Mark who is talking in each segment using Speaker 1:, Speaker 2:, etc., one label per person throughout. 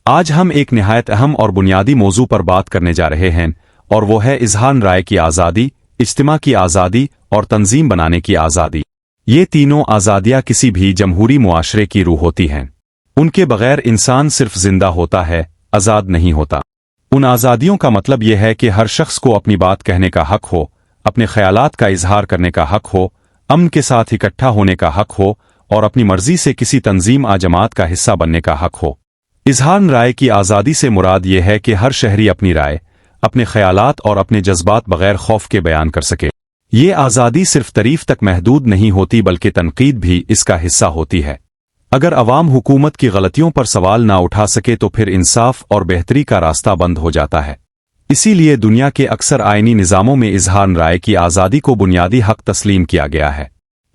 Speaker 1: آج ہم ایک نہایت اہم اور بنیادی موضوع پر بات کرنے جا رہے ہیں، اور وہ ہے اظہار رائے کی آزادی، اجتماع کی آزادی اور تنظیم بنانے کی آزادی۔ یہ تینوں آزادیاں کسی بھی جمہوری معاشرے کی روح ہوتی ہیں۔ ان کے بغیر انسان صرف زندہ ہوتا ہے، آزاد نہیں ہوتا۔ ان آزادیوں کا مطلب یہ ہے کہ ہر شخص کو اپنی بات کہنے کا حق ہو، اپنے خیالات کا اظہار کرنے کا حق ہو، امن کے ساتھ اکٹھا ہونے کا حق ہو، اور اپنی مرضی سے کسی تنظیم یا جماعت کا حصہ بننے کا حق ہو۔ اظہار رائے کی آزادی سے مراد یہ ہے کہ ہر شہری اپنی رائے، اپنے خیالات اور اپنے جذبات بغیر خوف کے بیان کر سکے۔ یہ آزادی صرف تعریف تک محدود نہیں ہوتی بلکہ تنقید بھی اس کا حصہ ہوتی ہے۔ اگر عوام حکومت کی غلطیوں پر سوال نہ اٹھا سکے تو پھر انصاف اور بہتری کا راستہ بند ہو جاتا ہے۔ اسی لیے دنیا کے اکثر آئینی نظاموں میں اظہار رائے کی آزادی کو بنیادی حق تسلیم کیا گیا ہے۔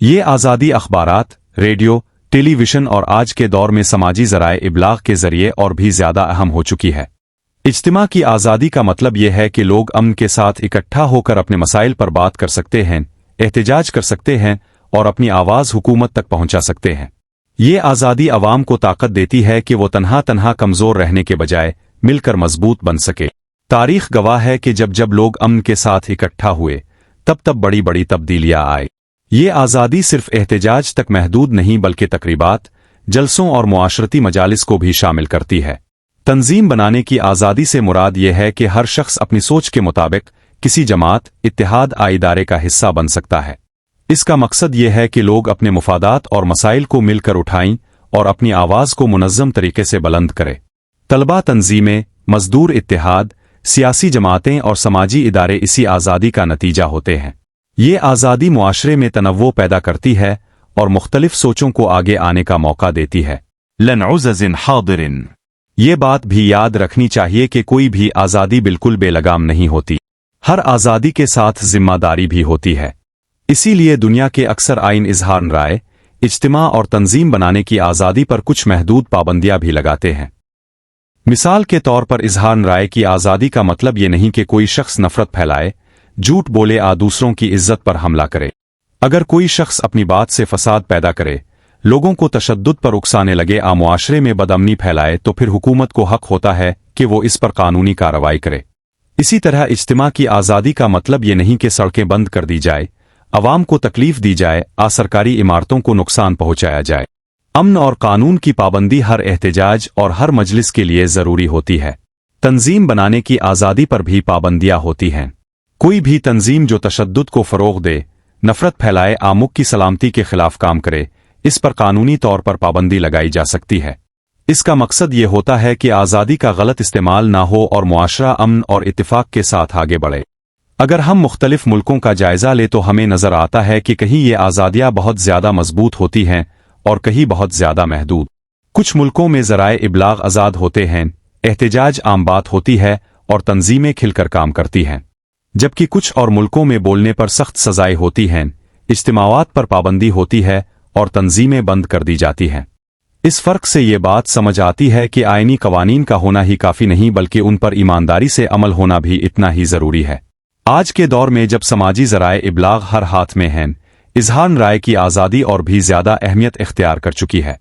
Speaker 1: یہ آزادی اخبارات، ریڈیو، ٹیلی ویژن اور آج کے دور میں سماجی ذرائع ابلاغ کے ذریعے اور بھی زیادہ اہم ہو چکی ہے۔ اجتماع کی آزادی کا مطلب یہ ہے کہ لوگ امن کے ساتھ اکٹھا ہو کر اپنے مسائل پر بات کر سکتے ہیں، احتجاج کر سکتے ہیں اور اپنی آواز حکومت تک پہنچا سکتے ہیں۔ یہ آزادی عوام کو طاقت دیتی ہے کہ وہ تنہا کمزور رہنے کے بجائے مل کر مضبوط بن سکے۔ تاریخ گواہ ہے کہ جب لوگ امن کے ساتھ اکٹھا ہوئے تب بڑی تبدیلیاں آئیں۔ یہ آزادی صرف احتجاج تک محدود نہیں بلکہ تقریبات، جلسوں اور معاشرتی مجالس کو بھی شامل کرتی ہے۔ تنظیم بنانے کی آزادی سے مراد یہ ہے کہ ہر شخص اپنی سوچ کے مطابق کسی جماعت، اتحاد یا ادارے کا حصہ بن سکتا ہے۔ اس کا مقصد یہ ہے کہ لوگ اپنے مفادات اور مسائل کو مل کر اٹھائیں اور اپنی آواز کو منظم طریقے سے بلند کریں۔ طلبہ تنظیمیں، مزدور اتحاد، سیاسی جماعتیں اور سماجی ادارے اسی آزادی کا نتیجہ ہوتے ہیں۔ یہ آزادی معاشرے میں تنوع پیدا کرتی ہے اور مختلف سوچوں کو آگے آنے کا موقع دیتی ہے۔ لنعزز حاضر، یہ بات بھی یاد رکھنی چاہیے کہ کوئی بھی آزادی بالکل بے لگام نہیں ہوتی۔ ہر آزادی کے ساتھ ذمہ داری بھی ہوتی ہے۔ اسی لیے دنیا کے اکثر آئین اظہار رائے، اجتماع اور تنظیم بنانے کی آزادی پر کچھ محدود پابندیاں بھی لگاتے ہیں۔ مثال کے طور پر اظہار رائے کی آزادی کا مطلب یہ نہیں کہ کوئی شخص نفرت پھیلائے، جھوٹ بولے یا دوسروں کی عزت پر حملہ کرے۔ اگر کوئی شخص اپنی بات سے فساد پیدا کرے، لوگوں کو تشدد پر اکسانے لگے یا معاشرے میں بدامنی پھیلائے تو پھر حکومت کو حق ہوتا ہے کہ وہ اس پر قانونی کارروائی کرے۔ اسی طرح اجتماع کی آزادی کا مطلب یہ نہیں کہ سڑکیں بند کر دی جائے، عوام کو تکلیف دی جائے یا سرکاری عمارتوں کو نقصان پہنچایا جائے۔ امن اور قانون کی پابندی ہر احتجاج اور ہر مجلس کے لیے ضروری ہوتی ہے۔ تنظیم بنانے کی آزادی پر بھی پابندیاں ہوتی ہیں۔ کوئی بھی تنظیم جو تشدد کو فروغ دے، نفرت پھیلائے یا ملک کی سلامتی کے خلاف کام کرے، اس پر قانونی طور پر پابندی لگائی جا سکتی ہے۔ اس کا مقصد یہ ہوتا ہے کہ آزادی کا غلط استعمال نہ ہو اور معاشرہ امن اور اتفاق کے ساتھ آگے بڑھے۔ اگر ہم مختلف ملکوں کا جائزہ لیں تو ہمیں نظر آتا ہے کہ کہیں یہ آزادیاں بہت زیادہ مضبوط ہوتی ہیں اور کہیں بہت زیادہ محدود۔ کچھ ملکوں میں ذرائع ابلاغ آزاد ہوتے ہیں، احتجاج عام بات ہوتی ہے اور تنظیمیں کھل کر کام کرتی ہیں، جبکہ کچھ اور ملکوں میں بولنے پر سخت سزائیں ہوتی ہیں، اجتماعات پر پابندی ہوتی ہے اور تنظیمیں بند کر دی جاتی ہیں۔ اس فرق سے یہ بات سمجھ آتی ہے کہ آئینی قوانین کا ہونا ہی کافی نہیں بلکہ ان پر ایمانداری سے عمل ہونا بھی اتنا ہی ضروری ہے۔ آج کے دور میں جب سماجی ذرائع ابلاغ ہر ہاتھ میں ہیں، اظہار رائے کی آزادی اور بھی زیادہ اہمیت اختیار کر چکی ہے۔